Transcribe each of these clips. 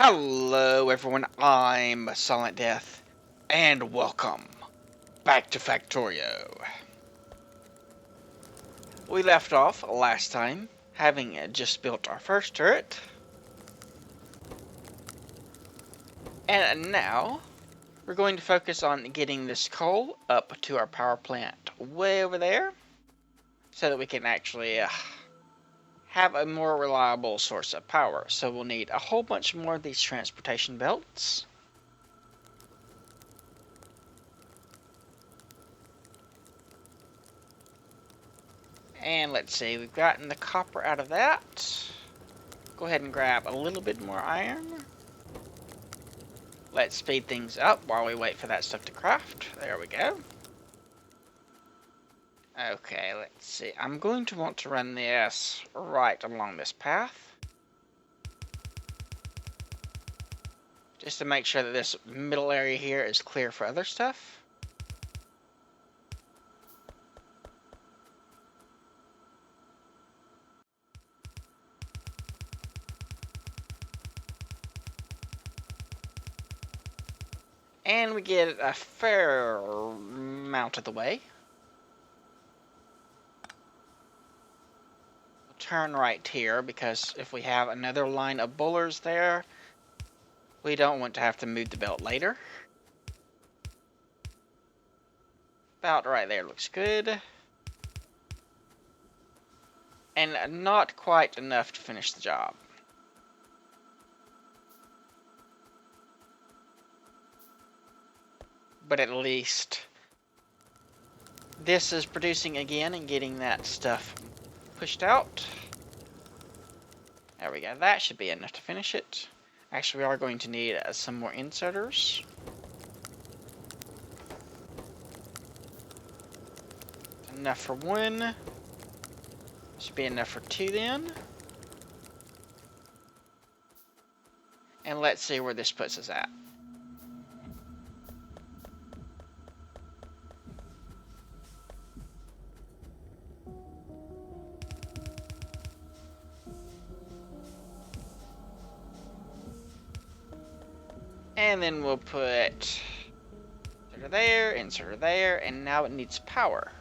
Hello everyone, I'm silentdeth, and welcome back to Factorio. We left off last time, having just built our first turret, and now we're going to focus on getting this coal up to our power plant way over there, so that we can actually have a more reliable source of power. So we'll need a whole bunch more of these transportation belts. And let's see, we've gotten the copper out of that. Go ahead and grab a little bit more iron. Let's speed things up while we wait for that stuff to craft. There we go. Okay, let's see. I'm going to want to run this right along this path, just to make sure that this middle area here is clear for other stuff. And we get a fair amount of the way. We'll turn right here, because if we have another line of bullers there, we don't want to have to move the belt later. About right there looks good. And not quite enough to finish the job. But at least this is producing again and getting that stuff pushed out. There we go. That should be enough to finish it. Actually, we are going to need some more inserters. Enough for one. Should be enough for two then. And let's see where this puts us at. And then we'll put inserter there, and now it needs power.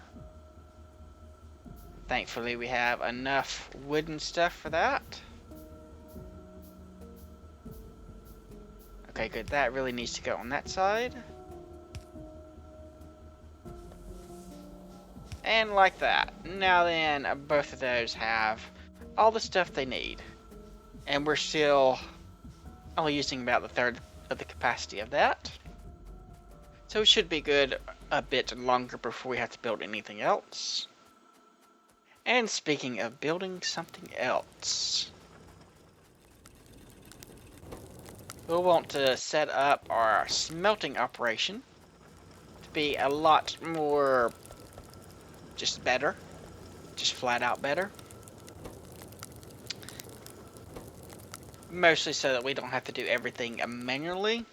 Thankfully, we have enough wooden stuff for that. Okay, good. That really needs to go on that side. And like that. Now then, both of those have all the stuff they need. And we're still only using about the third of the capacity of that. So it should be good a bit longer before we have to build anything else. And speaking of building something else, we'll want to set up our smelting operation to be a lot more just better. Just flat out better. Mostly so that we don't have to do everything manually.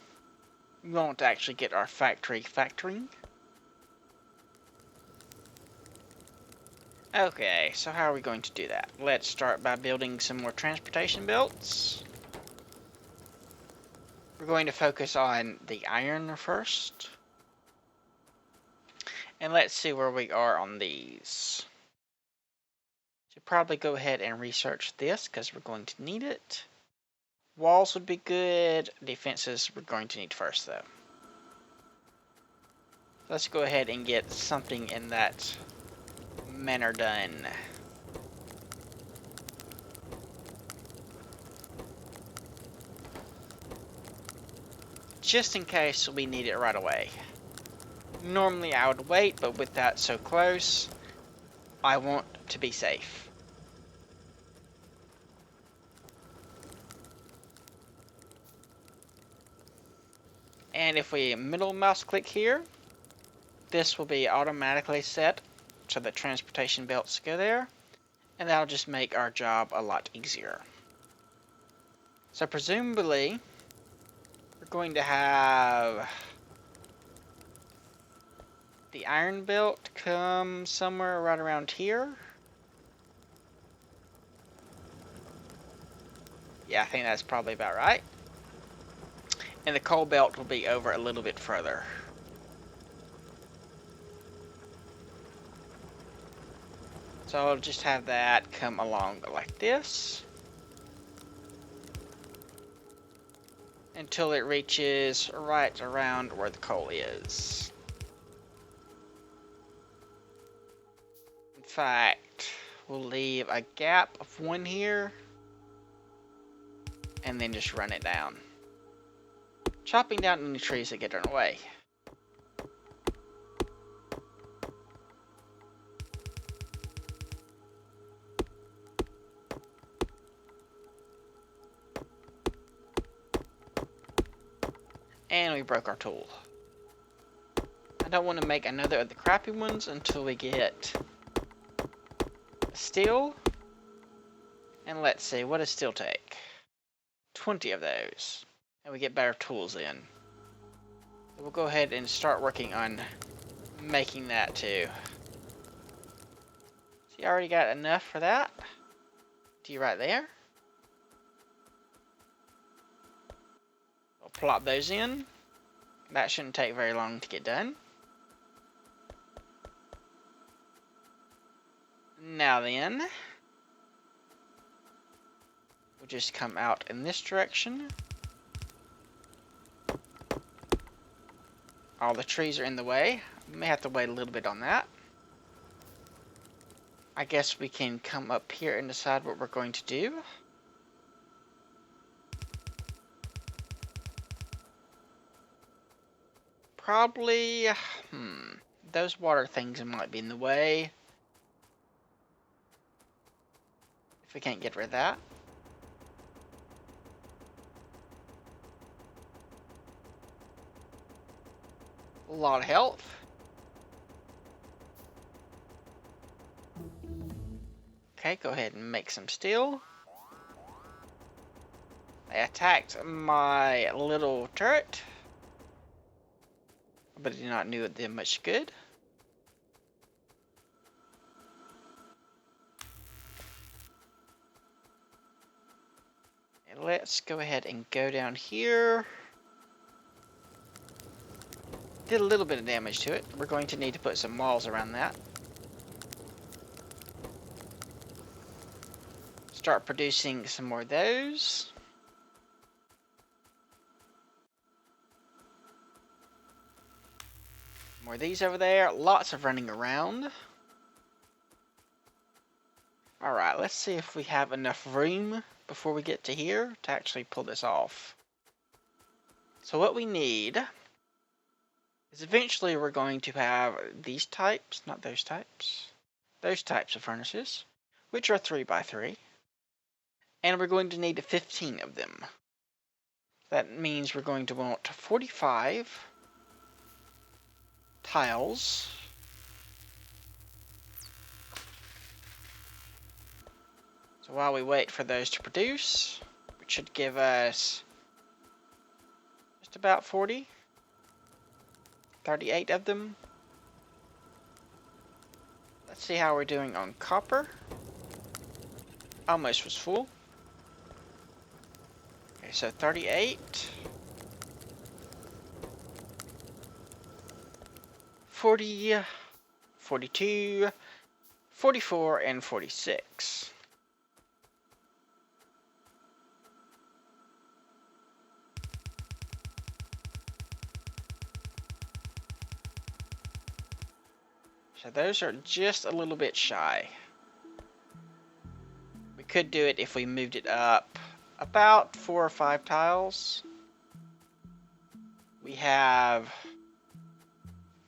We want to actually get our factory factoring. Okay, so how are we going to do that? Let's start by building some more transportation belts. We're going to focus on the iron first. And let's see where we are on these. Should probably go ahead and research this, because we're going to need it. Walls would be good. Defenses we're going to need first, though. Let's go ahead and get something in that manner done. Just in case we need it right away. Normally I would wait, but with that so close, I want to be safe. And if we middle mouse click here, this will be automatically set so the transportation belts go there, and that'll just make our job a lot easier. So presumably, we're going to have the iron belt come somewhere right around here. Yeah, I think that's probably about right. And the coal belt will be over a little bit further. So I'll just have that come along like this until it reaches right around where the coal is. In fact, we'll leave a gap of 1 here and then just run it down, chopping down any trees that get in the way. And we broke our tool. I don't want to make another of the crappy ones until we get steel. And let's see, what does steel take? 20 of those. And we get better tools in. So we'll go ahead and start working on making that too. See, I already got enough for that. D right there. We'll plop those in. That shouldn't take very long to get done. Now then, we'll just come out in this direction. All the trees are in the way. We may have to wait a little bit on that. I guess we can come up here and decide what we're going to do. Probably, those water things might be in the way. If we can't get rid of that. A lot of health. Okay, go ahead and make some steel. They attacked my little turret, but it did not do them much good. And let's go ahead and go down here. Did a little bit of damage to it. We're going to need to put some walls around that. Start producing some more of those. More of these over there. Lots of running around. Alright, let's see if we have enough room before we get to here to actually pull this off. So what we need is eventually we're going to have these types, not those types of furnaces, which are 3x3. And we're going to need 15 of them. That means we're going to want 45 tiles. So while we wait for those to produce, which should give us just about 40, 38 of them. Let's see how we're doing on copper. Almost was full. Okay, so 38, 40, 42, 44, and 46. So those are just a little bit shy. We could do it if we moved it up about 4 or 5 tiles. We have,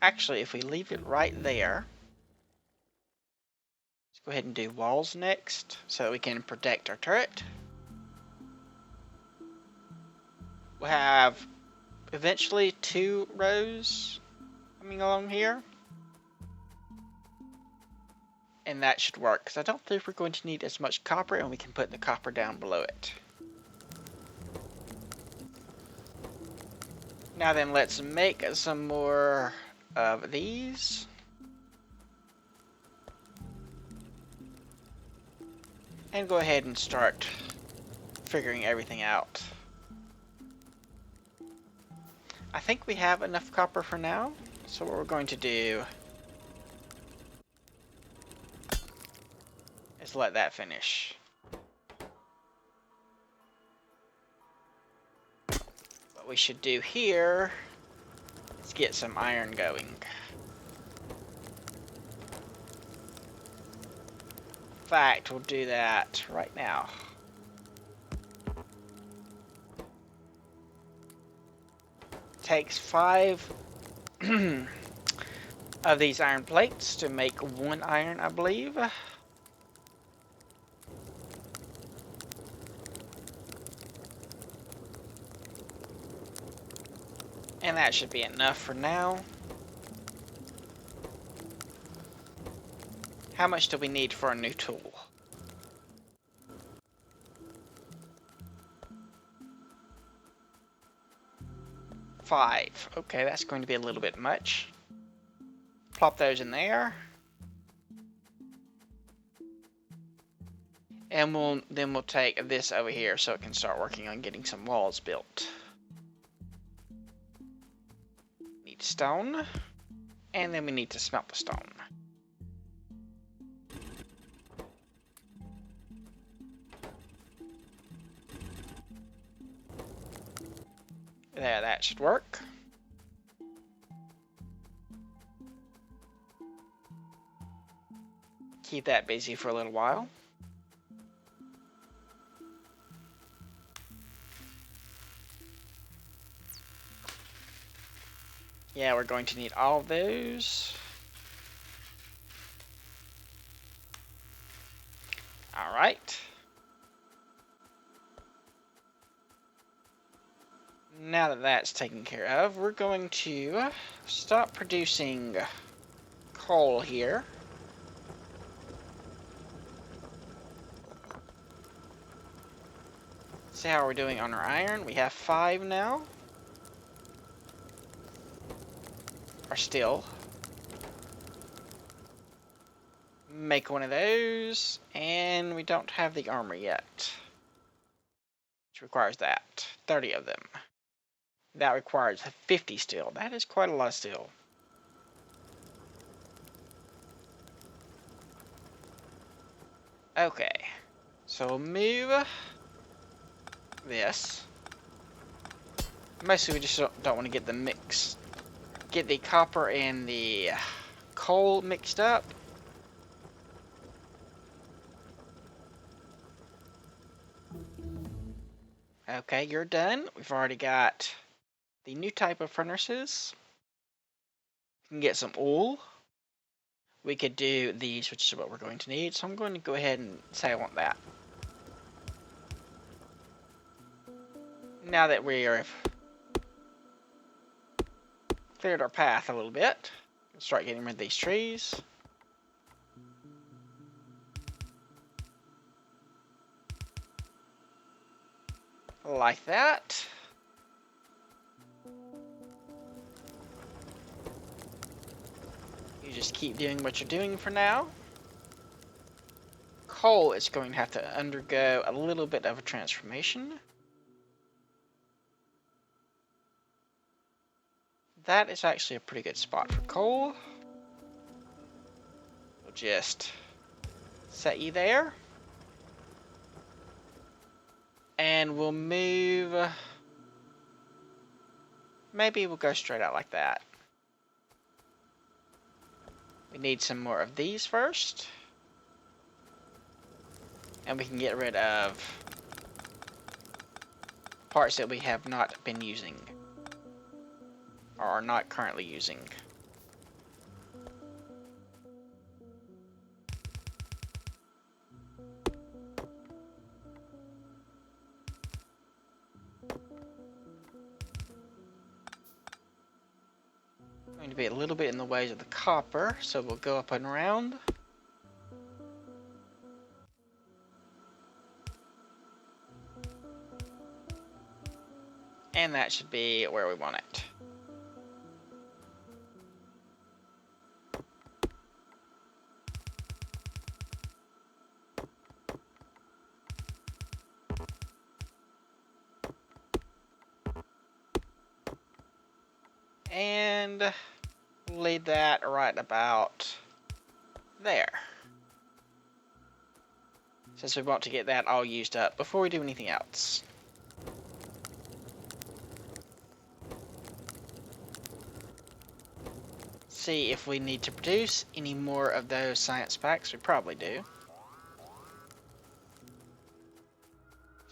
actually, if we leave it right there, let's go ahead and do walls next so that we can protect our turret. We'll have eventually 2 rows coming along here. And that should work, because I don't think we're going to need as much copper, and we can put the copper down below it. Now then, let's make some more of these. And go ahead and start figuring everything out. I think we have enough copper for now. So what we're going to do is let that finish. What we should do here is get some iron going. In fact, we'll do that right now. Takes 5 of these iron plates to make 1 iron, I believe. And that should be enough for now. How much do we need for a new tool? 5. Okay, that's going to be a little bit much. Plop those in there. And we'll take this over here so it can start working on getting some walls built. Need stone. And then we need to smelt the stone. There, that should work. Keep that busy for a little while. Yeah, we're going to need all of those. All right. Now that that's taken care of, we're going to stop producing coal here. See how we're doing on our iron. We have 5 now. Or still. Make one of those. And we don't have the armor yet. Which requires that. 30 of them. That requires 50 steel. That is quite a lot of steel. Okay. So we'll move this. Mostly we just don't want to get the mix. Get the copper and the coal mixed up. Okay, you're done. We've already got the new type of furnaces. We can get some wool. We could do these, which is what we're going to need. So I'm going to go ahead and say I want that. Now that we are cleared our path a little bit, let's start getting rid of these trees. Like that. You just keep doing what you're doing for now. Coal is going to have to undergo a little bit of a transformation. That is actually a pretty good spot for coal. We'll just set you there. And we'll move. Maybe we'll go straight out like that. We need some more of these first. And we can get rid of parts that we have not been using. Or are not currently using. Going to be a little bit in the ways of the copper, so we'll go up and around. And that should be where we want it. And leave that right about there, since we want to get that all used up before we do anything else. See if we need to produce any more of those science packs. We probably do.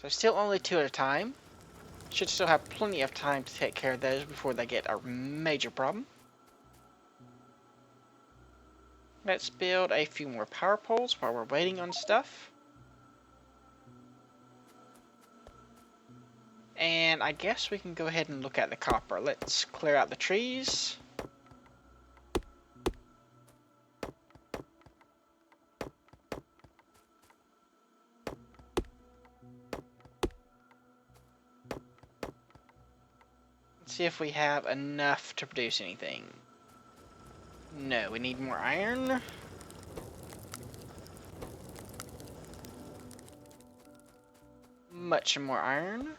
So still only 2 at a time. Should still have plenty of time to take care of those before they get a major problem. Let's build a few more power poles while we're waiting on stuff. And I guess we can go ahead and look at the copper. Let's clear out the trees. See if we have enough to produce anything. No, we need more iron. Much more iron.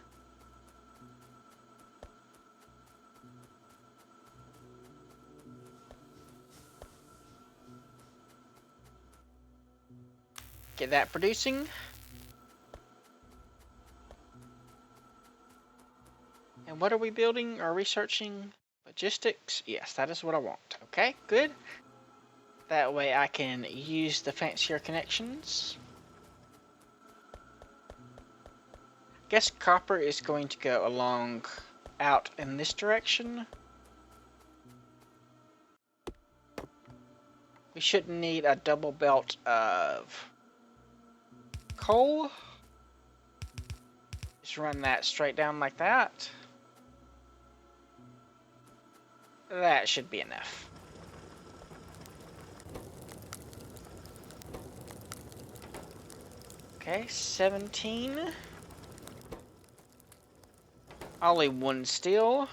Get that producing. And what are we building or researching? Logistics? Yes, that is what I want. Okay, good. That way I can use the fancier connections. Guess copper is going to go along out in this direction. We should need a double belt of coal. Just run that straight down like that. That should be enough. Okay, 17. Only 1 steel.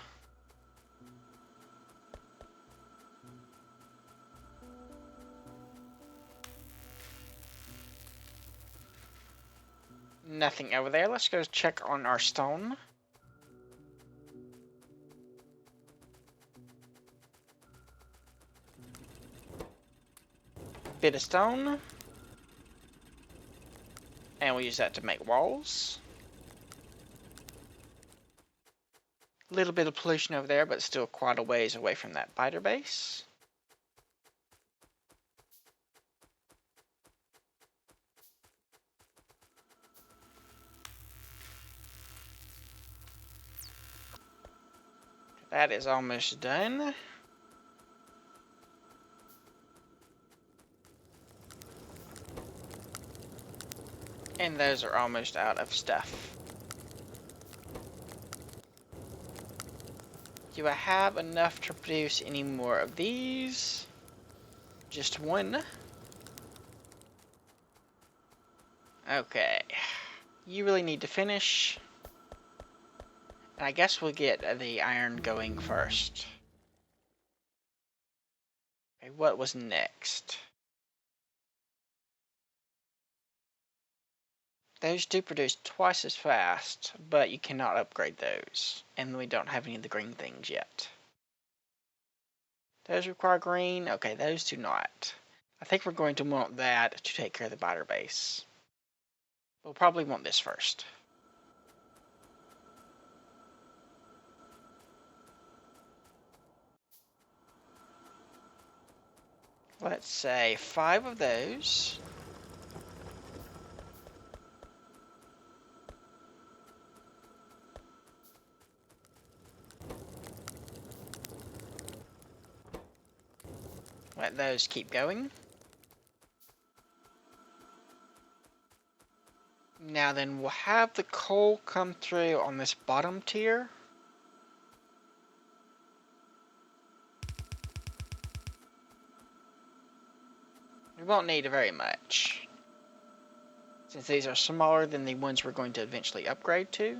Nothing over there. Let's go check on our stone. Bit of stone. And we'll use that to make walls. A little bit of pollution over there, but still quite a ways away from that biter base. That is almost done. And those are almost out of stuff. Do I have enough to produce any more of these? Just 1. Okay. You really need to finish. And I guess we'll get the iron going first. Okay, what was next? Those do produce twice as fast, but you cannot upgrade those. And we don't have any of the green things yet. Those require green. Okay, those do not. I think we're going to want that to take care of the biter base. We'll probably want this first. Let's say 5 of those. Let those keep going. Now then, we'll have the coal come through on this bottom tier. We won't need very much, since these are smaller than the ones we're going to eventually upgrade to.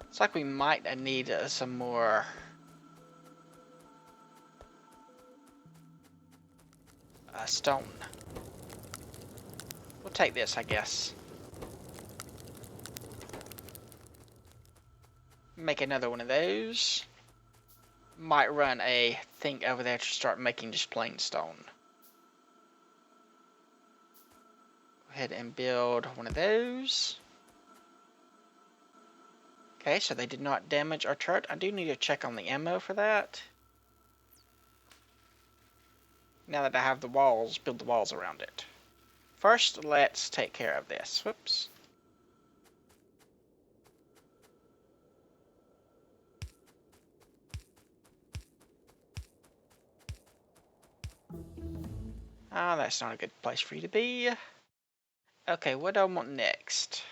It's like we might need some more stone. We'll take this, I guess. Make another one of those. Might run a thing over there to start making just plain stone. Go ahead and build one of those. Okay, so they did not damage our turret. I do need to check on the ammo for that. Now that I have the walls, build the walls around it. First, let's take care of this. Whoops. Ah, that's not a good place for you to be. Okay, what do I want next?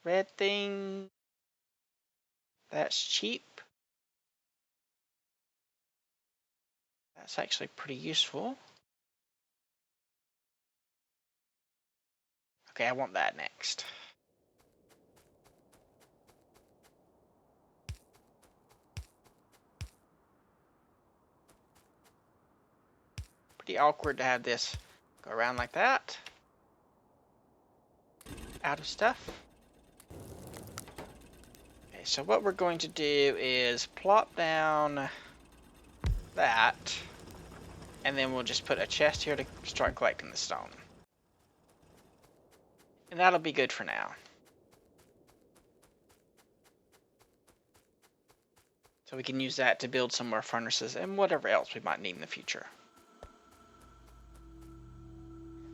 Red thing. That's cheap. That's actually pretty useful. Okay, I want that next. Pretty awkward to have this go around like that. Out of stuff. Okay, so what we're going to do is plop down that, and then we'll just put a chest here to start collecting the stone. And that'll be good for now. So we can use that to build some more furnaces and whatever else we might need in the future.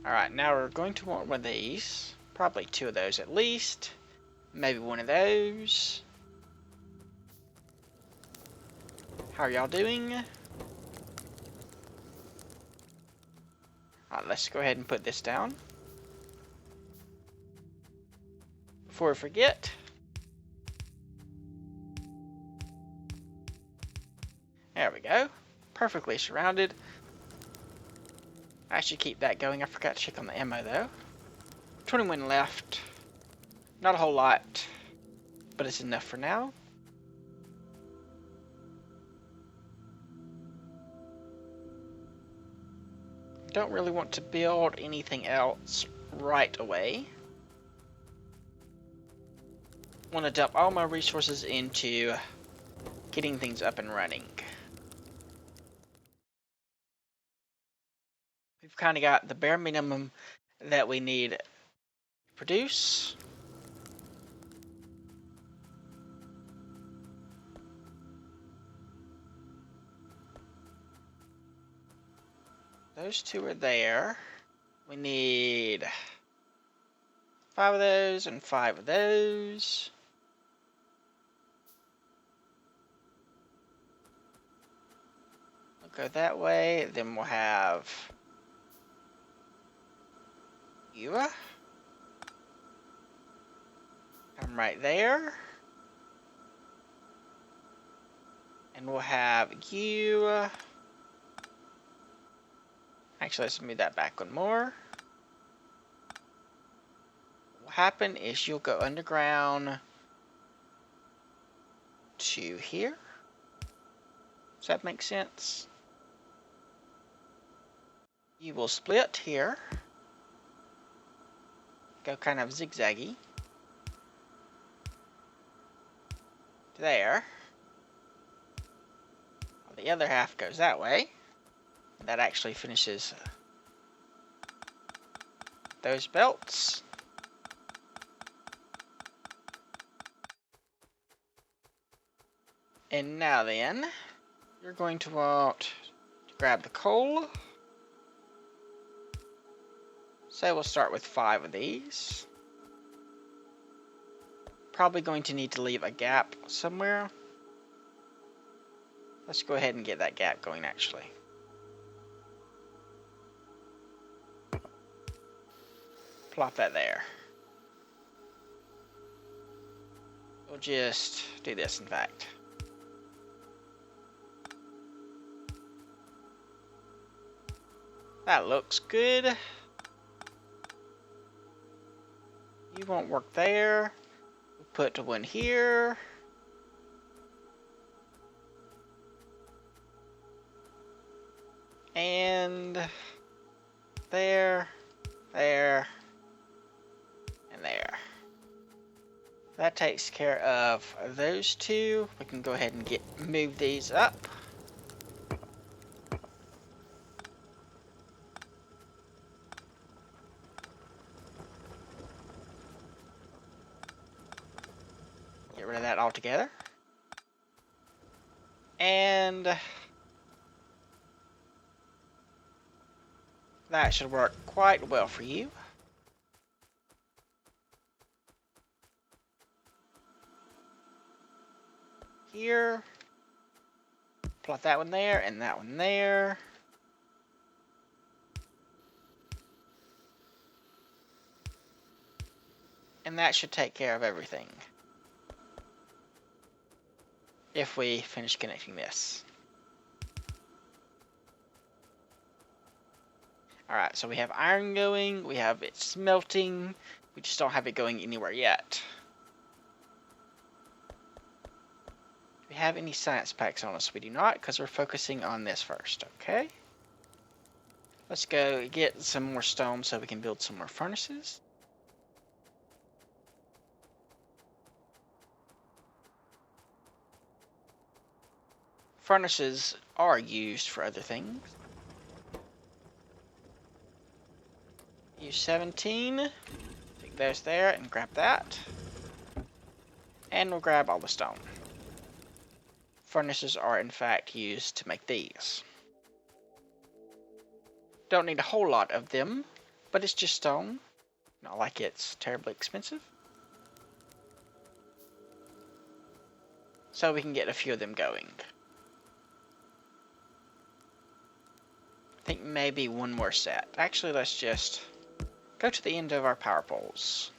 Alright, now we're going to want one of these. Probably two of those at least. Maybe one of those. How are y'all doing? Alright, let's go ahead and put this down. Before we forget. There we go. Perfectly surrounded. I should keep that going. I forgot to check on the ammo though. 21 left. Not a whole lot, but it's enough for now. Don't really want to build anything else right away. Want to dump all my resources into getting things up and running. We've kind of got the bare minimum that we need to produce. Those two are there. We need 5 of those and 5 of those. We'll go that way, then we'll have you come right there, and we'll have you. Actually, let's move that back one more. What will happen is you'll go underground to here. Does that make sense? You will split here. Go kind of zigzaggy. There. Well, the other half goes that way. That actually finishes those belts. And now then, you're going to want to grab the coal. So we'll start with 5 of these. Probably going to need to leave a gap somewhere. Let's go ahead and get that gap going actually. Plop that there. We'll just do this in fact. That looks good. You won't work there. We'll put one here. And there, there, and there. That takes care of those two. We can go ahead and move these up. Get rid of that altogether. And that should work quite well for you. Here. Plot that one there and that one there. And that should take care of everything. If we finish connecting this. Alright, so we have iron going, we have it smelting, we just don't have it going anywhere yet. Do we have any science packs on us? We do not, because we're focusing on this first, okay? Let's go get some more stone so we can build some more furnaces. Furnaces are used for other things. Use 17. Take those there and grab that. And we'll grab all the stone. Furnaces are in fact used to make these. Don't need a whole lot of them, but it's just stone. Not like it's terribly expensive. So we can get a few of them going. I think maybe one more set. Actually, let's just go to the end of our power poles.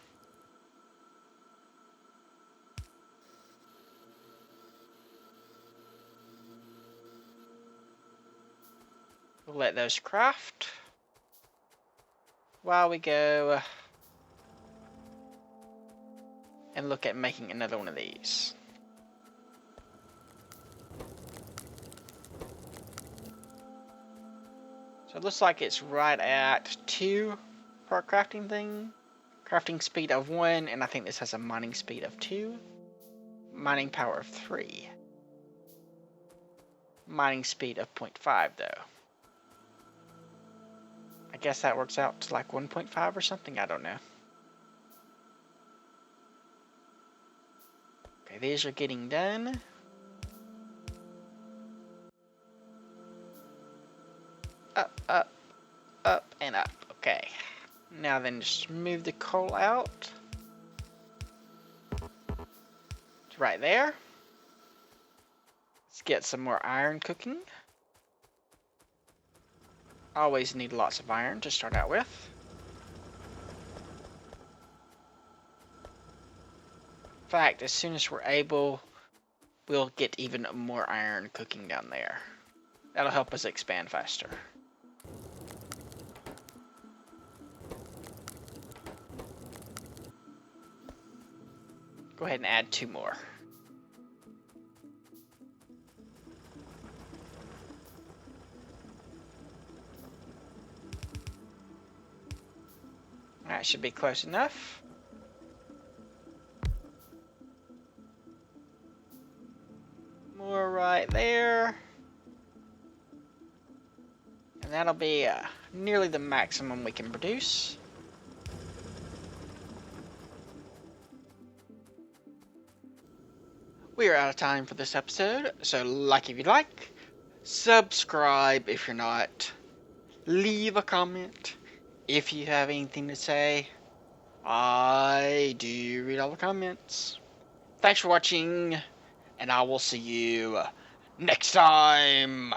We'll let those craft while we go and look at making another one of these. So it looks like it's right at 2 per crafting thing. Crafting speed of 1, and I think this has a mining speed of 2. Mining power of 3. Mining speed of 0.5 though. I guess that works out to like 1.5 or something, I don't know. Okay, these are getting done. Up, up, up, and up. Okay. Now then, just move the coal out. It's right there. Let's get some more iron cooking. Always need lots of iron to start out with. In fact, as soon as we're able, we'll get even more iron cooking down there. That'll help us expand faster. Go ahead and add 2 more. That should be close enough. More right there. And that'll be nearly the maximum we can produce. We are out of time for this episode, so like if you like, subscribe if you're not, leave a comment if you have anything to say. I do read all the comments. Thanks for watching, and I will see you next time.